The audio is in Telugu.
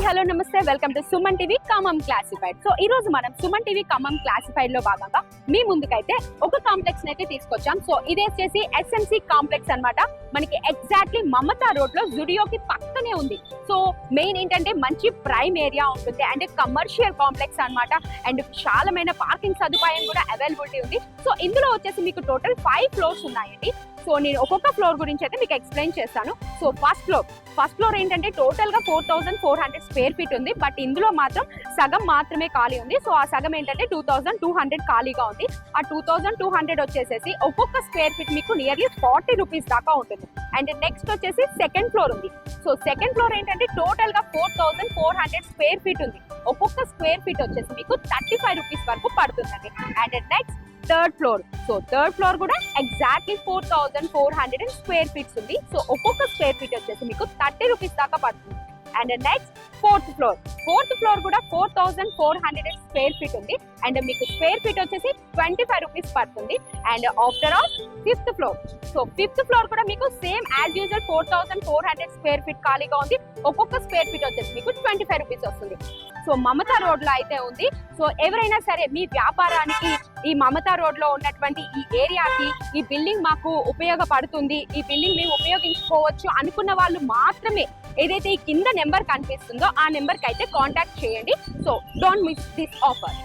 హలో నమస్తే, welcome to Suman TV Khammam classified. So ఈ రోజు మనం సుమన్ టీవీ ఖమ్మం క్లాసిఫైడ్ లో భాగంగా మీ ముందుకైతే ఒక కాంప్లెక్స్ అయితే తీసుకొచ్చాం. సో ఇది వచ్చేసి ఎస్ఎంసి కాంప్లెక్స్ అన్నమాట. మనకి ఎగ్జాక్ట్లీ మమతా రోడ్ లో జుడియోకి పక్కనే ఉంది. సో మెయిన్ ఏంటంటే మంచి ప్రైమ్ ఏరియా ఉంటుంది అండ్ కమర్షియల్ కాంప్లెక్స్ అన్నమాట. అండ్ చాలామైన పార్కింగ్ సదుపాయం కూడా అవైలబిలిటీ ఉంది. సో ఇందులో వచ్చేసి మీకు టోటల్ 5 ఫ్లోర్స్ ఉన్నాయండి. సో నేను ఒక్కొక్క ఫ్లోర్ గురించి అయితే మీకు ఎక్స్ప్లెయిన్ చేస్తాను. సో ఫస్ట్ ఫ్లోర్ ఏంటంటే టోటల్ గా 4400 స్క్వేర్ ఫీట్ ఉంది. బట్ ఇందులో మాత్రం సగం మాత్రమే ఖాళీ ఉంది. సో ఆ సగం ఏంటంటే 2200 ఖాళీగా ఉంది. ఆ 2200 వచ్చేసేసి ఒక్కొక్క స్క్వేర్ ఫీట్ మీకు నియర్లీ 40 రూపీస్ దాకా ఉంటుంది. అండ్ నెక్స్ట్ వచ్చేసి సెకండ్ ఫ్లోర్ ఉంది. సో సెకండ్ ఫ్లోర్ ఏంటంటే టోటల్ గా 4400 స్క్వేర్ ఫీట్ ఉంది. ఒక్కొక్క స్క్వేర్ ఫీట్ వచ్చేసి మీకు 35 రూపీస్ వరకు పడుతుందండి. And next third floor. So third floor కూడా ఎగ్జాక్ట్లీ 4400 స్క్వేర్ ఫీట్స్ ఉంది. సో ఒక్కొక్క స్క్వేర్ ఫీట్ వచ్చేసి మీకు 30 రూపీస్ దాకా పడుతుంది. అండ్ నెక్స్ట్ ఫోర్త్ ఫ్లోర్ కూడా 4400 స్క్వేర్ ఫీట్ ఉంది. అండ్ మీకు స్క్వేర్ ఫీట్ వచ్చేసి 25 రూపీస్ పడుతుంది. And after all fifth floor. So fifth floor కూడా మీకు same as usual 4400 square feet ఖాళీగా ఉంది. ఒక్కొక్క స్క్వేర్ ఫీట్ వచ్చేసి మీకు 25 రూపీస్ వస్తుంది. సో మమతా రోడ్ లో అయితే ఉంది. సో ఎవరైనా సరే మీ వ్యాపారానికి ఈ మమతా రోడ్ లో ఉన్నటువంటి ఈ ఏరియాకి ఈ బిల్డింగ్ మాకు ఉపయోగపడుతుంది, ఈ బిల్డింగ్ మేము ఉపయోగించుకోవచ్చు అనుకున్న వాళ్ళు మాత్రమే ఏదైతే ఈ కింద నెంబర్ కనిపిస్తుందో ఆ నెంబర్కి అయితే కాంటాక్ట్ చేయండి. So don't miss this offer.